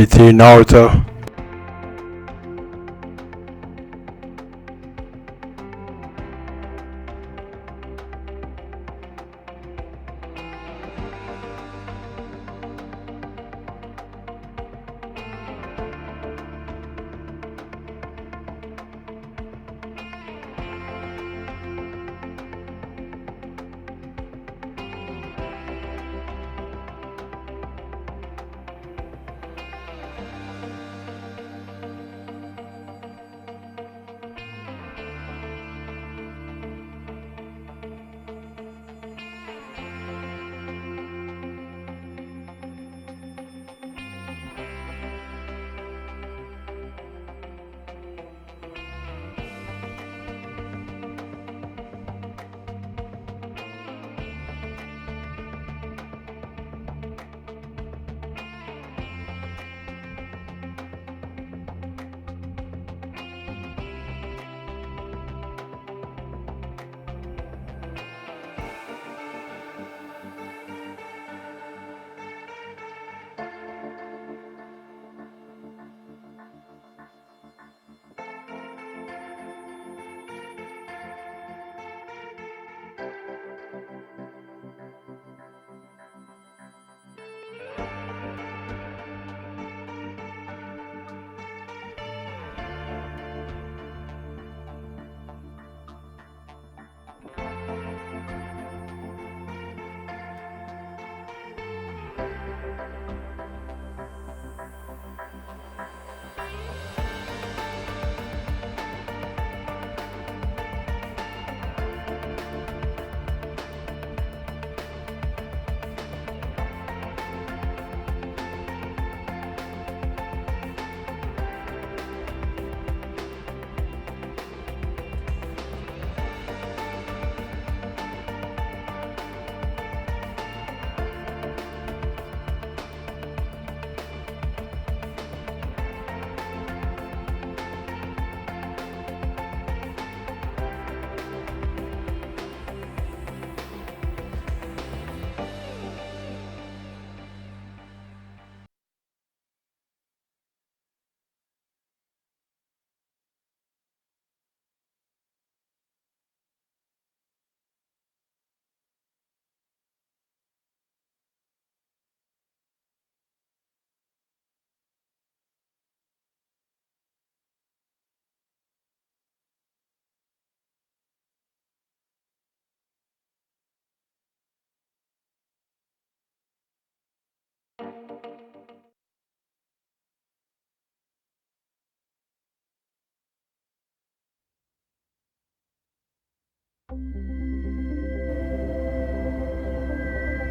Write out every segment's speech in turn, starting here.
between auto.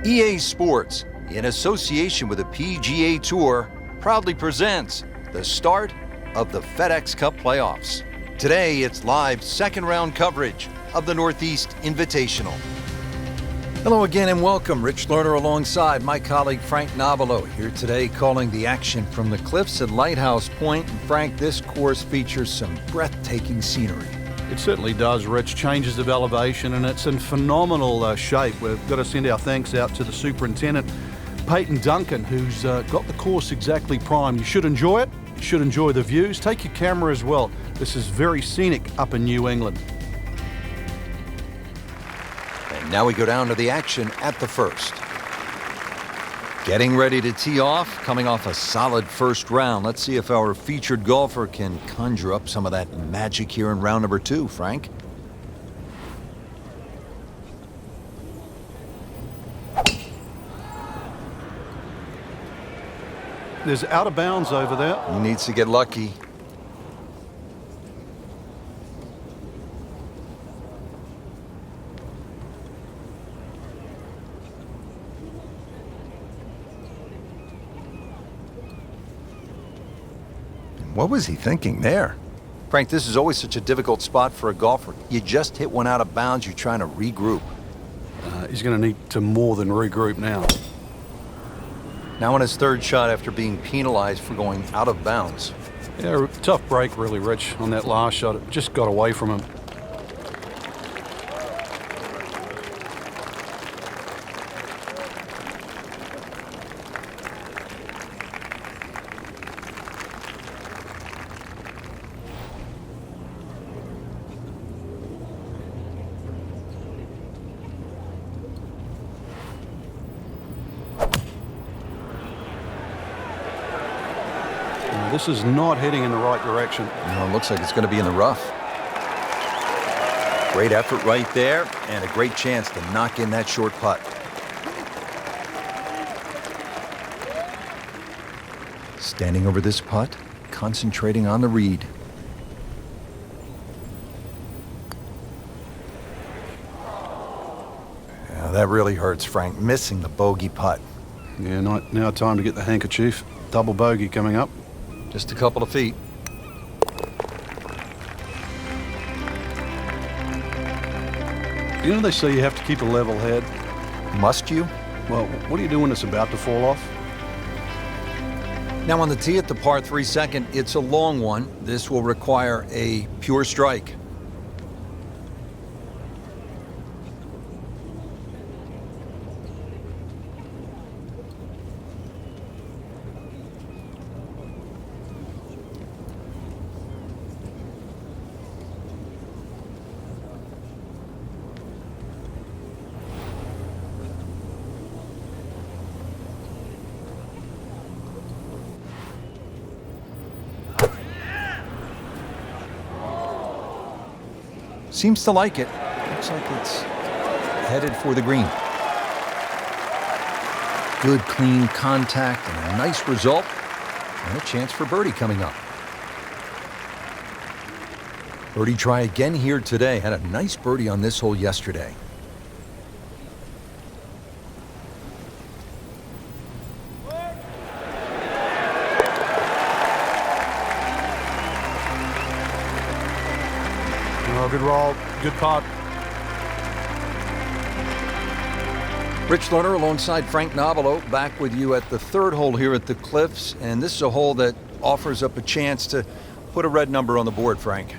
EA Sports, in association with the PGA Tour, proudly presents the start of the FedEx Cup playoffs. Today, it's live second-round coverage of the Northeast Invitational. Hello again and welcome. Rich Lerner alongside my colleague Frank Navalo here today calling the action from the cliffs at Lighthouse Point. And Frank, this course features some breathtaking scenery. It certainly does, Rich. Changes of elevation, and it's in phenomenal shape. We've got to send our thanks out to the superintendent, Peyton Duncan, who's got the course exactly primed. You should enjoy it. You should enjoy the views. Take your camera as well. This is very scenic up in New England. And now we go down to the action at the first. Getting ready to tee off, coming off a solid first round. Let's see if our featured golfer can conjure up some of that magic here in round number two, Frank. There's out of bounds over there. He needs to get lucky. What was he thinking there? Frank, this is always such a difficult spot for a golfer. You just hit one out of bounds, you're trying to regroup. He's going to need to more than regroup now. Now on his third shot after being penalized for going out of bounds. Yeah, tough break really, Rich, on that last shot. It just got away from him. This is not heading in the right direction. No, it looks like it's going to be in the rough. Great effort right there, and a great chance to knock in that short putt. Standing over this putt, concentrating on the read. Yeah, that really hurts, Frank, missing the bogey putt. Yeah, now time to get the handkerchief. Double bogey coming up. Just a couple of feet. You know they say you have to keep a level head. Must you? Well, what do you do when it's about to fall off? Now on the tee at the par 3 second, it's a long one. This will require a pure strike. Seems to like it. Looks like it's headed for the green. Good, clean contact and a nice result. And a chance for birdie coming up. Birdie try again here today. Had a nice birdie on this hole yesterday. Oh, good roll, good putt. Rich Lerner alongside Frank Nobilo back with you at the third hole here at the Cliffs. And this is a hole that offers up a chance to put a red number on the board, Frank.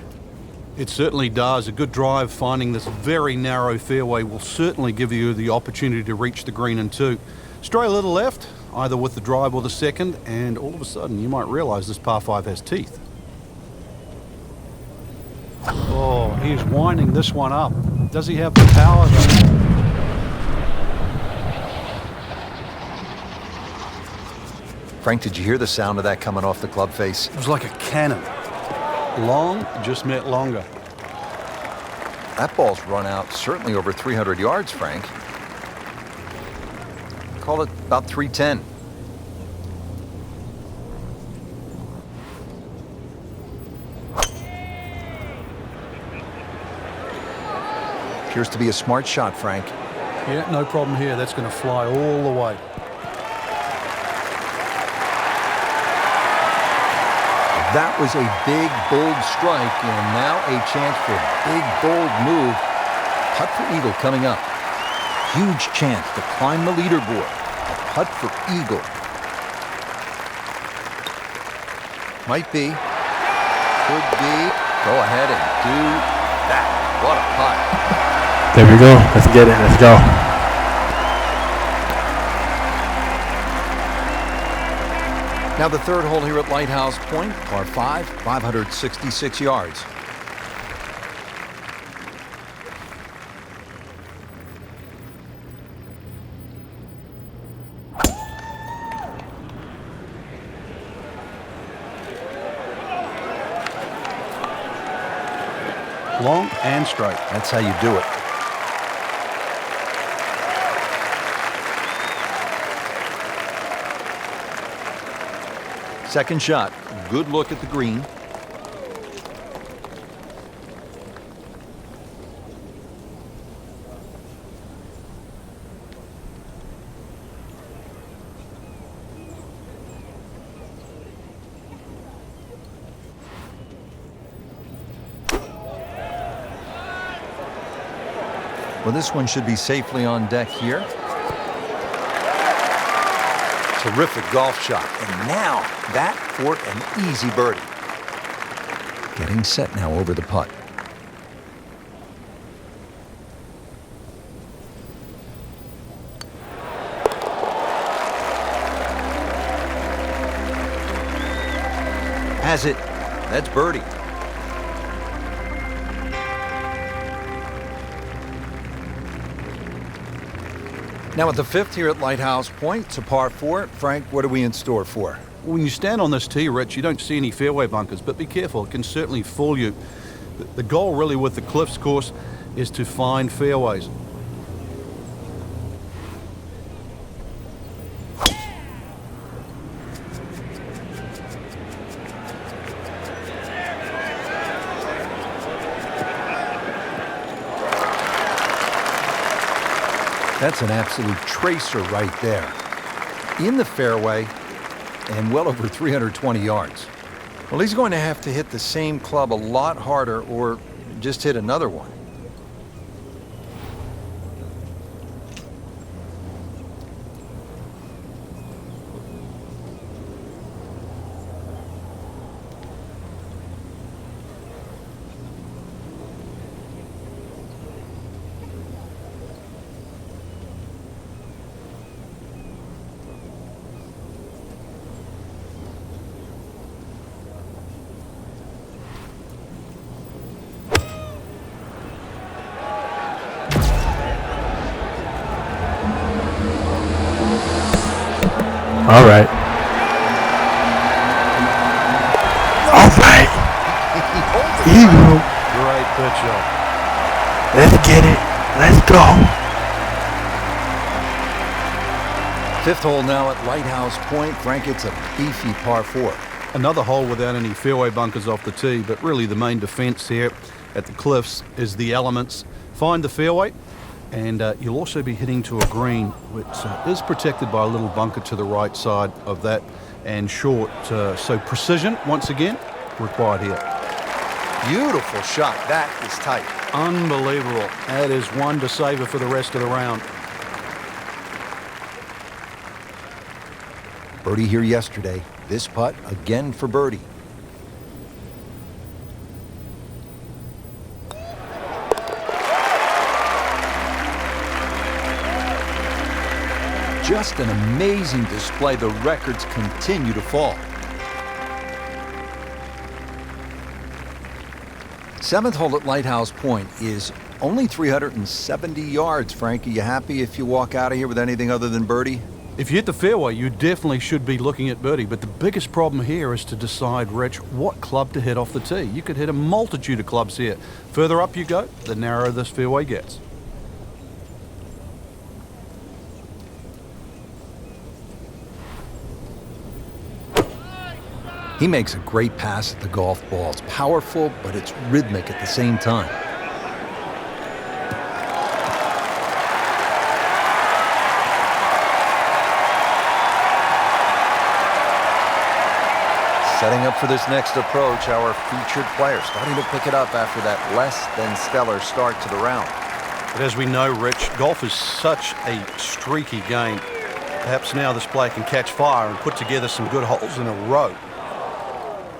It certainly does. A good drive finding this very narrow fairway will certainly give you the opportunity to reach the green in two. Stray a little left, either with the drive or the second, and all of a sudden you might realize this par 5 has teeth. Oh, he's winding this one up. Does he have the power though? Frank, did you hear the sound of that coming off the club face? It was like a cannon. Long just meant longer. That ball's run out certainly over 300 yards, Frank. Call it about 310. Appears to be a smart shot, Frank. Yeah, no problem here. That's going to fly all the way. That was a big, bold strike, and now a chance for a big, bold move. Putt for eagle coming up. Huge chance to climb the leaderboard. A putt for eagle. Might be. Could be. Go ahead and do that. What a putt. There we go. Let's get it. Let's go. Now the third hole here at Lighthouse Point, par 5, 566 yards. Long and straight. That's how you do it. Second shot. Good look at the green. Well, this one should be safely on deck here. Terrific golf shot. And now that for an easy birdie. Getting set now over the putt. Has it. That's birdie. Now at the fifth here at Lighthouse Point, it's a par 4. Frank, what are we in store for? when you stand on this tee, Rich, you don't see any fairway bunkers, but be careful. It can certainly fool you. The goal really with the Cliffs course is to find fairways. That's an absolute tracer right there. In the fairway and well over 320 yards. Well, he's going to have to hit the same club a lot harder or just hit another one. All right. All right. Eagle. Great pitch shot. Let's get it. Let's go. Fifth hole now at Lighthouse Point. Frank, it's a beefy par 4. Another hole without any fairway bunkers off the tee, but really the main defense here at the Cliffs is the elements. Find the fairway, and you'll also be hitting to a green which is protected by a little bunker to the right side of that and short. So precision, once again, required here. Beautiful shot. That is tight. Unbelievable. That is one to savor for the rest of the round. Birdie here yesterday. This putt again for birdie. Just an amazing display. The records continue to fall. Seventh hole at Lighthouse Point is only 370 yards. Frank, are you happy if you walk out of here with anything other than birdie? If you hit the fairway, you definitely should be looking at birdie, but the biggest problem here is to decide, Rich, what club to hit off the tee. You could hit a multitude of clubs here. Further up you go, the narrower this fairway gets. He makes a great pass at the golf ball. It's powerful, but it's rhythmic at the same time. Setting up for this next approach, our featured player starting to pick it up after that less than stellar start to the round. But as we know, Rich, golf is such a streaky game. Perhaps now this player can catch fire and put together some good holes in a row.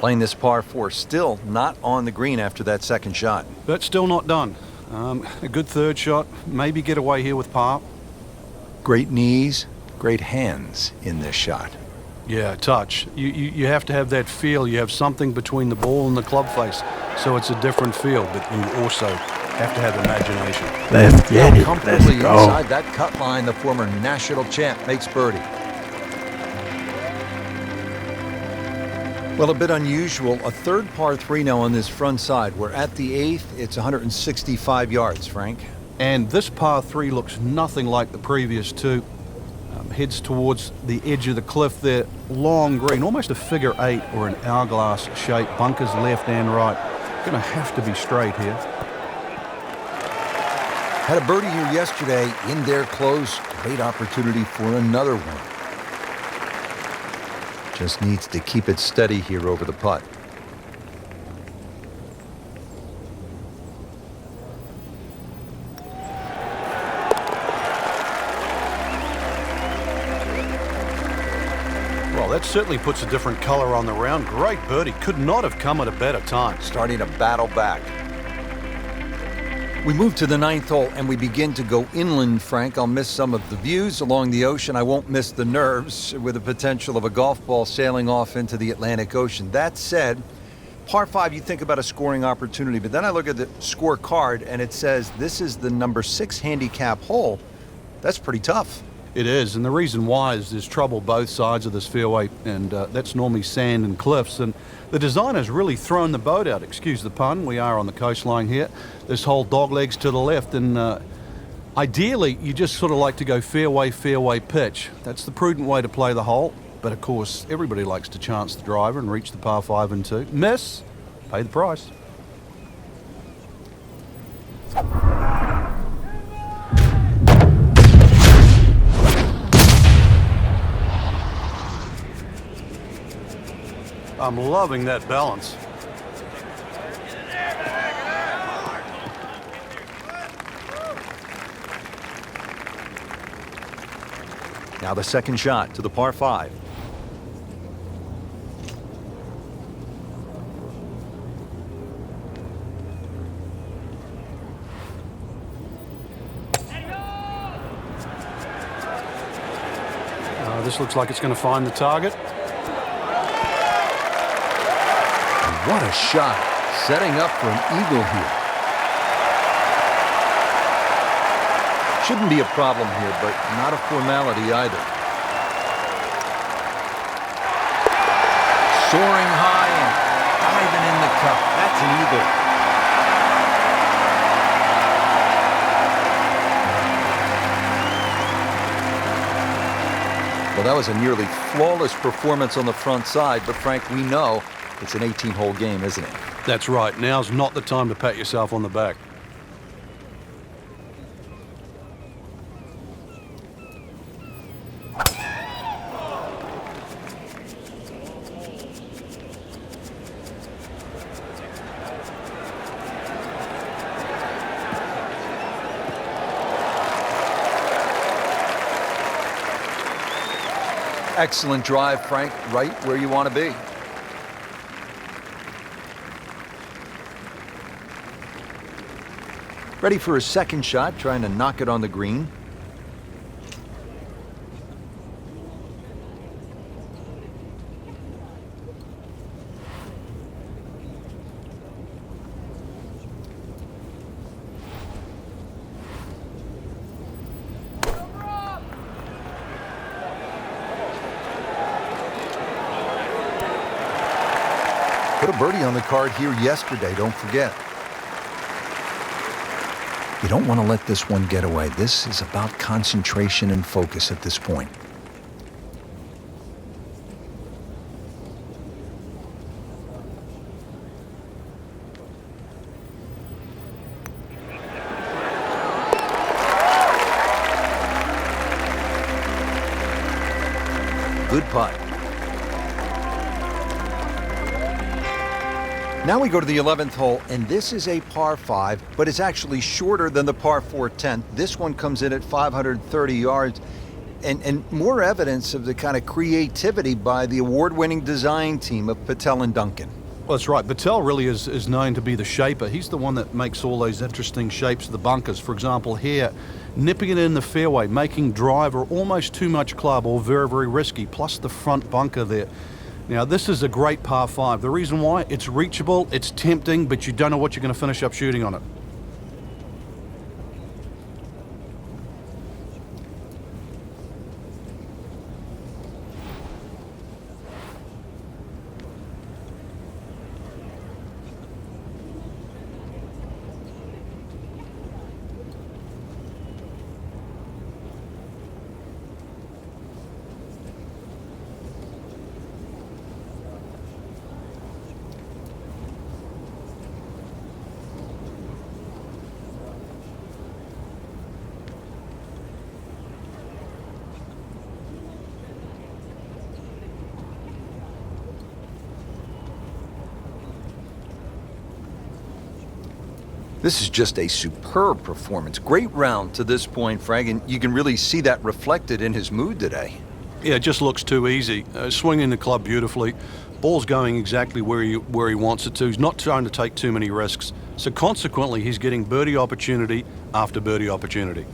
Playing this par 4, still not on the green after that second shot. But still not done. A good third shot, maybe get away here with par. Great knees, great hands in this shot. Yeah, touch. You have to have that feel. You have something between the ball and the club face, so it's a different feel, but you also have to have imagination. Let's get it. Comfortably Let's go. inside that cut line, the former national champ makes birdie. Well, a bit unusual. A third par 3 now on this front side. We're at the 8th. It's 165 yards, Frank. And this par 3 looks nothing like the previous two. Heads towards the edge of the cliff there. Long green, almost a figure 8 or an hourglass shape. Bunkers left and right. Going to have to be straight here. Had a birdie here yesterday in there close. Great opportunity for another one. Just needs to keep it steady here over the putt. Well, that certainly puts a different color on the round. Great birdie. Could not have come at a better time. Starting to battle back. We move to the 9th hole and we begin to go inland, Frank. I'll miss some of the views along the ocean. I won't miss the nerves with the potential of a golf ball sailing off into the Atlantic Ocean. That said, par 5, you think about a scoring opportunity, but then I look at the scorecard and it says this is the number 6 handicap hole. That's pretty tough. It is, and the reason why is there's trouble both sides of this fairway, and that's normally sand and cliffs, and the designer's really thrown the boat out, excuse the pun. We are on the coastline here. This whole doglegs to the left, and ideally you just sort of like to go fairway, fairway pitch. That's the prudent way to play the hole, but of course everybody likes to chance the driver and reach the par 5 and 2. Miss, pay the price. I'm loving that balance. Now the second shot to the par 5. This looks like it's going to find the target. What a shot, setting up for an eagle here. Shouldn't be a problem here, but not a formality either. Soaring high and diving in the cup. That's an eagle. Well, that was a nearly flawless performance on the front side, but Frank, we know it's an 18-hole game, isn't it? That's right. Now's not the time to pat yourself on the back. Excellent drive, Frank, right where you want to be. Ready for a second shot, trying to knock it on the green. Put a birdie on the card here yesterday, don't forget. You don't want to let this one get away. This is about concentration and focus at this point. Good putt. Now we go to the 11th hole, and this is a par 5, but it's actually shorter than the par 4 10th. This one comes in at 530 yards, and more evidence of the kind of creativity by the award-winning design team of Patel and Duncan. Well, that's right. Patel really is known to be the shaper. He's the one that makes all those interesting shapes of the bunkers. For example, here, nipping it in the fairway, making driver almost too much club or very, very risky, plus the front bunker there. Now, this is a great par 5. The reason why, it's reachable, it's tempting, but you don't know what you're going to finish up shooting on it. This is just a superb performance. Great round to this point, Frank, and you can really see that reflected in his mood today. Yeah, it just looks too easy. Swinging the club beautifully. Ball's going exactly where he wants it to. He's not trying to take too many risks. So consequently, he's getting birdie opportunity after birdie opportunity.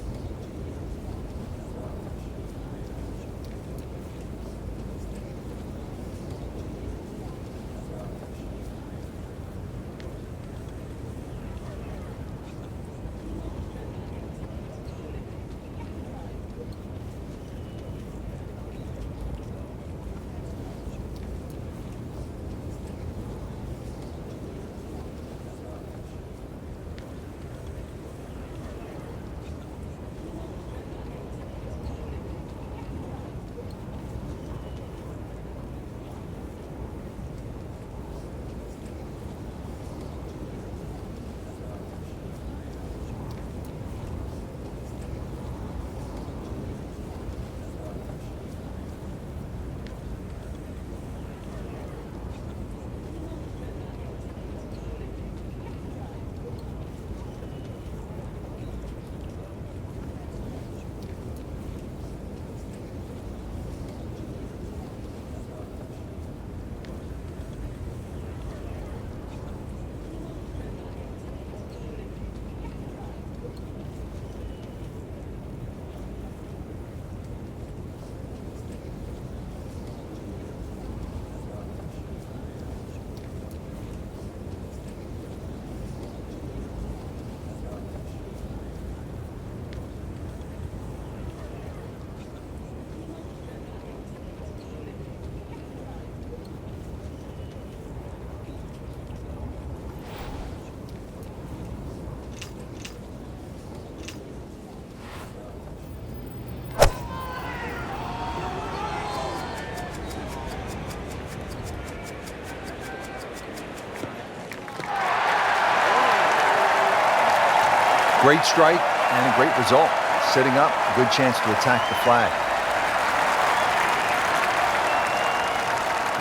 great strike and a great result. Sitting up, good chance to attack the flag.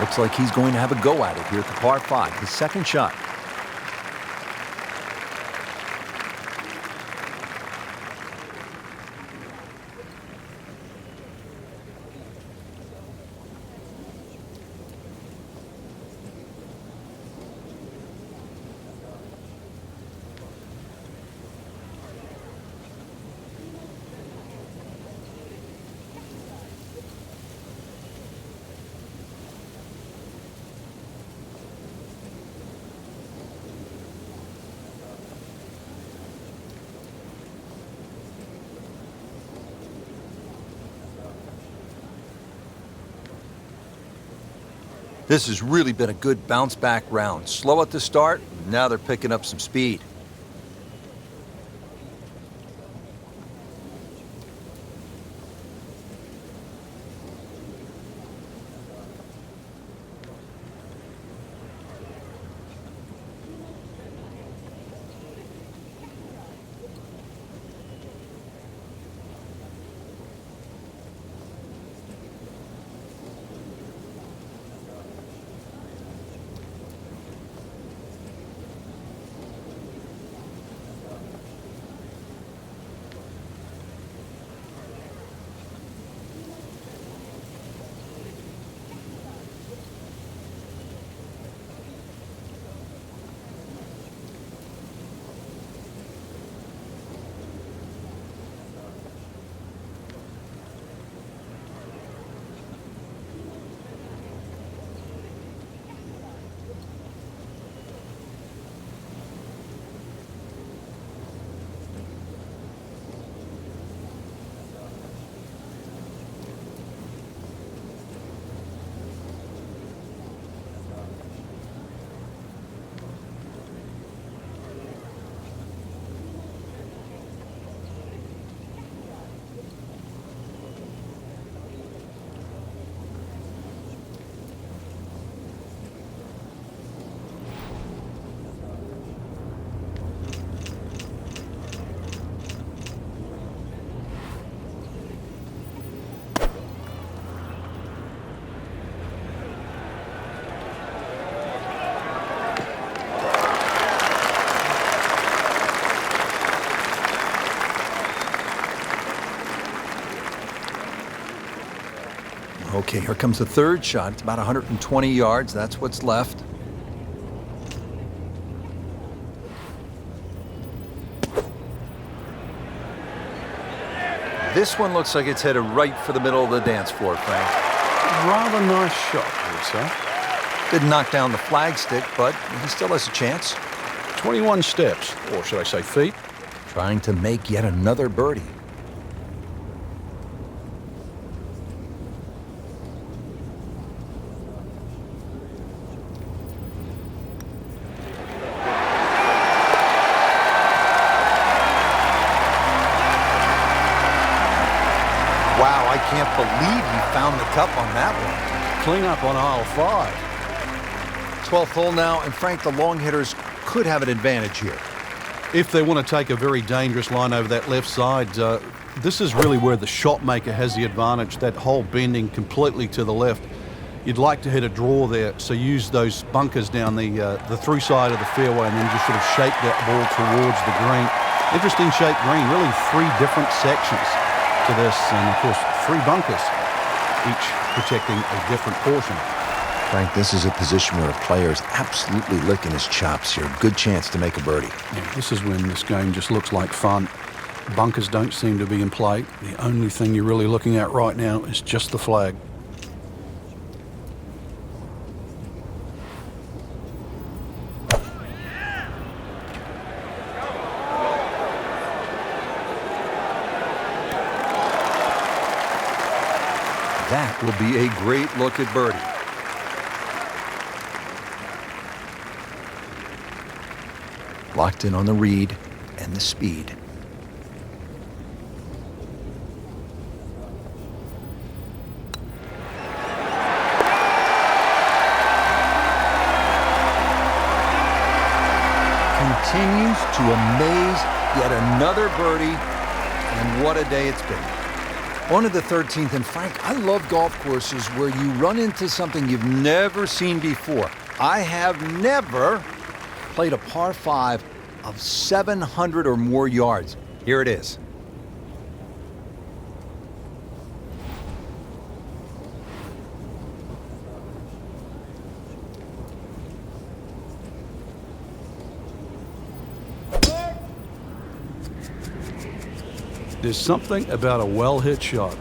Looks like he's going to have a go at it here at the par 5, his second shot. This has really been a good bounce-back round. Slow at the start, now they're picking up some speed. Okay, here comes the third shot. It's about 120 yards. That's what's left. This one looks like it's headed right for the middle of the dance floor, Frank. Rather nice shot, I would say. Didn't knock down the flagstick, but he still has a chance. 21 steps, or should I say feet. Trying to make yet another birdie. Wow, I can't believe he found the cup on that one. Clean up on aisle 5. 12th hole now, and Frank, the long hitters could have an advantage here. If they want to take a very dangerous line over that left side, this is really where the shot maker has the advantage, that hole bending completely to the left. You'd like to hit a draw there, so use those bunkers down the through side of the fairway and then just sort of shape that ball towards the green. Interesting shaped green, really 3 different sections to this, and of course 3 bunkers, each protecting a different portion. Frank, this is a position where a player is absolutely licking his chops here. Good chance to make a birdie. Yeah, this is when this game just looks like fun. Bunkers don't seem to be in play. The only thing you're really looking at right now is just the flag. That will be a great look at birdie. Locked in on the read and the speed. Continues to amaze Yet another birdie, and what a day it's been. On to the 13th, and Frank, I love golf courses where you run into something you've never seen before. I have never played a par 5 of 700 or more yards. Here it is. There's something about a well-hit shot.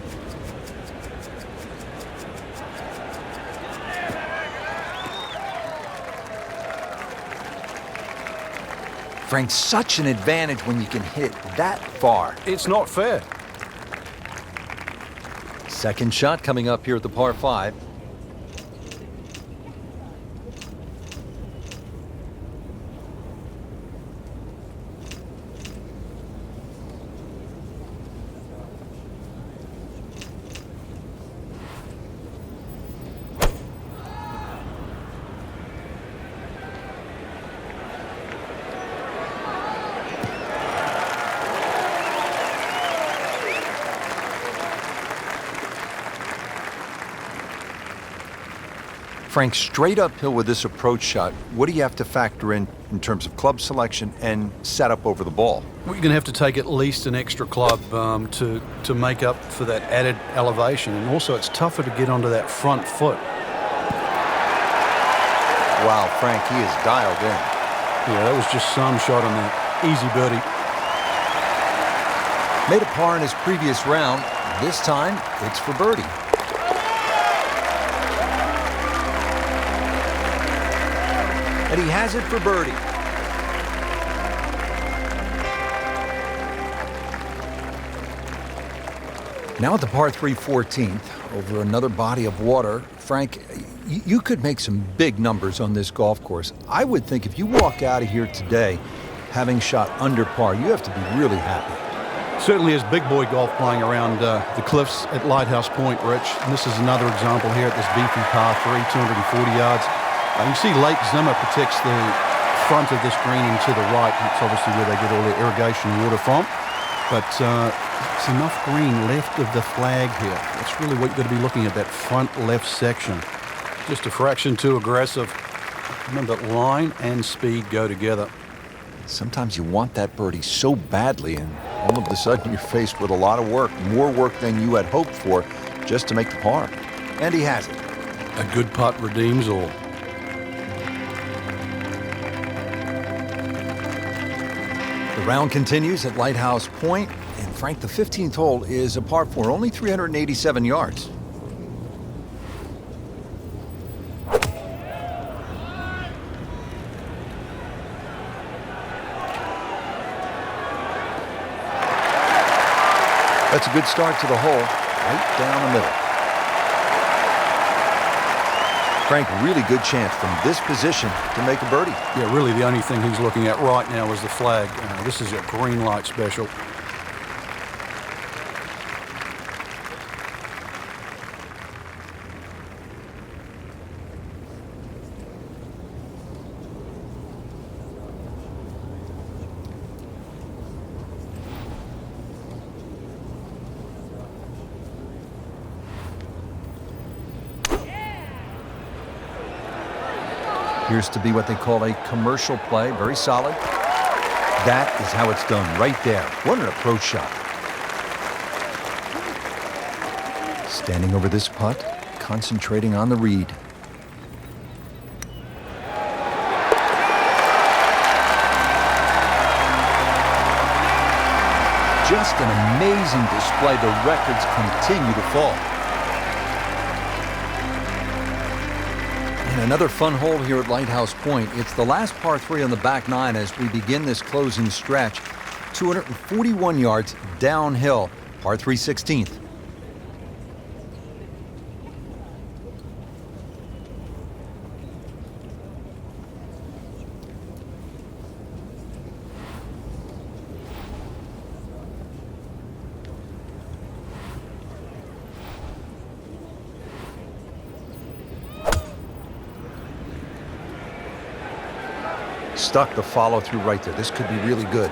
Frank, such an advantage when you can hit that far. It's not fair. Second shot coming up here at the par 5. Frank, straight uphill with this approach shot, what do you have to factor in terms of club selection and setup over the ball? Well, you're going to have to take at least an extra club to make up for that added elevation. And also, it's tougher to get onto that front foot. Wow, Frank, he is dialed in. Yeah, that was just some shot on that. Easy birdie. Made a par in his previous round. This time, it's for birdie. And he has it for birdie. Now at the par 3 14th, over another body of water, Frank, you could make some big numbers on this golf course. I would think if you walk out of here today having shot under par, you have to be really happy. Certainly is big boy golf playing around the cliffs at Lighthouse Point, Rich. And this is another example here at this beefy par 3, 240 yards. You can see Lake Zimmer protects the front of this green and to the right. It's obviously where they get all their irrigation water from. But it's enough green left of the flag here. That's really what you've got to be looking at, that front left section. Just a fraction too aggressive. Remember, line and speed go together. Sometimes you want that birdie so badly, and all of a sudden you're faced with a lot of work, more work than you had hoped for, just to make the par. And he has it. A good putt redeems all. The round continues at Lighthouse Point, and Frank, the 15th hole is a par 4, only 387 yards. That's a good start to the hole, right down the middle. Frank, really good chance from this position to make a birdie. Yeah, really the only thing he's looking at right now is the flag. This is a green light special. Appears to be what they call a commercial play, very solid. That is how it's done, right there. What an approach shot. Standing over this putt, concentrating on the read. Just an amazing display. The records continue to fall. And another fun hole here at Lighthouse Point. It's the last par 3 on the back nine as we begin this closing stretch. 241 yards downhill, par 3 16th. Stuck the follow through right there. This could be really good.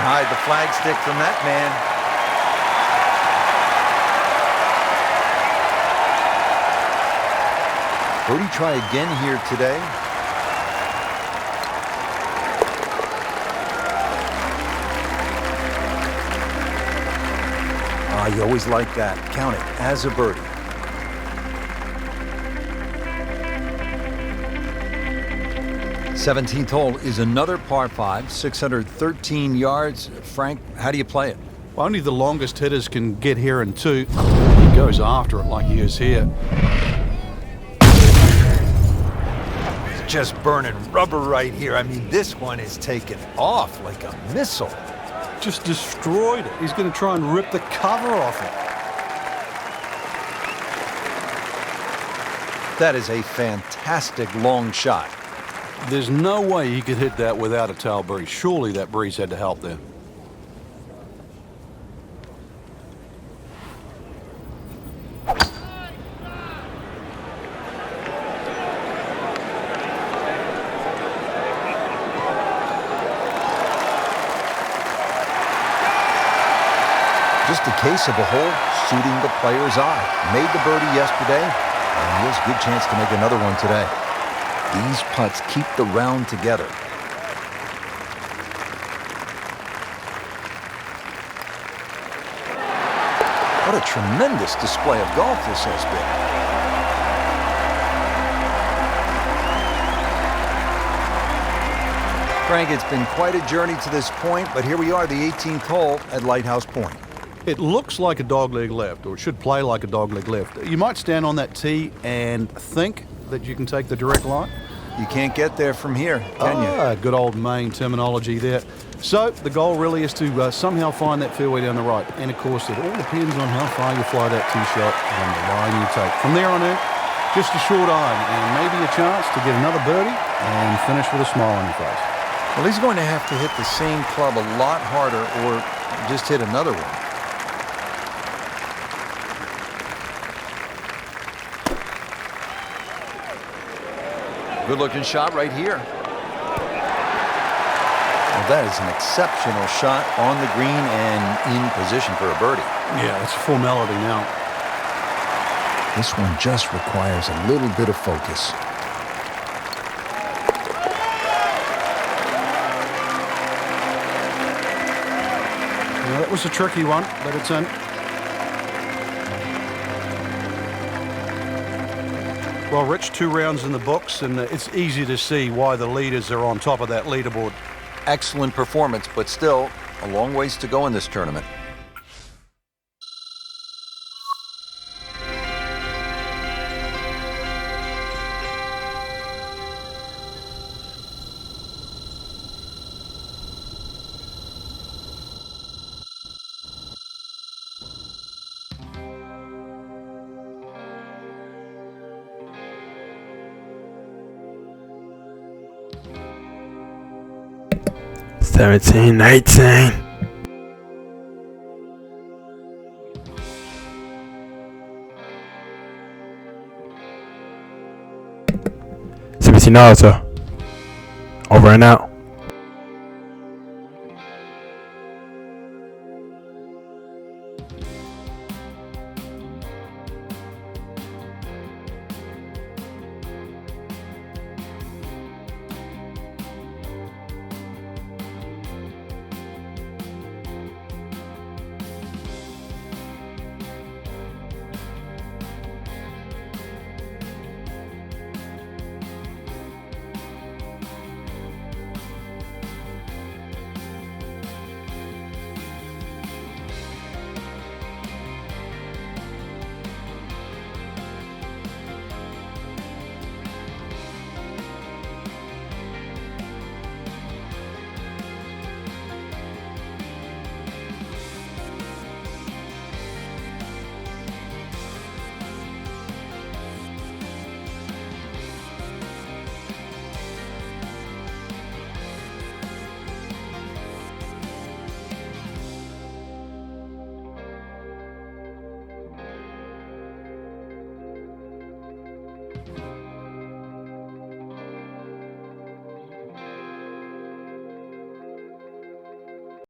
hide the flag stick from that man. Birdie try again here today. You always like that. Count it as a birdie. Seventeenth hole is another par 5, 613 yards. Frank, how do you play it? Only the longest hitters can get here in 2. He goes after it like he is here. Just burning rubber right here. I mean, this one is taken off like a missile. Just destroyed it. He's going to try and rip the cover off it. That is a fantastic long shot. There's no way he could hit that without a tail breeze. Surely that breeze had to help there. Just a case of a hole suiting the player's eye. Made the birdie yesterday, and he has a good chance to make another one today. These putts keep the round together. What a tremendous display of golf this has been. Frank, it's been quite a journey to this point, but here we are, the 18th hole at Lighthouse Point. It looks like a dogleg left, or it should play like a dogleg left. You might stand on that tee and think that you can take the direct line. You can't get there from here, can you? Good old Maine terminology there. So the goal really is to somehow find that fairway down the right. And of course, it all depends on how far you fly that tee shot and the line you take. From there on in, just a short iron and maybe a chance to get another birdie and finish with a smile on your face. Well, he's going to have to hit the same club a lot harder or just hit another one. Good-looking shot right here. Well, that is an exceptional shot on the green and in position for a birdie. Yeah, it's a formality now. This one just requires a little bit of focus. Yeah, that was a tricky one, but it's in. Well, Rich, 2 rounds in the books, and it's easy to see why the leaders are on top of that leaderboard. Excellent performance, but still a long ways to go in this tournament. Seventeen, 19. $17, sir. Over and out.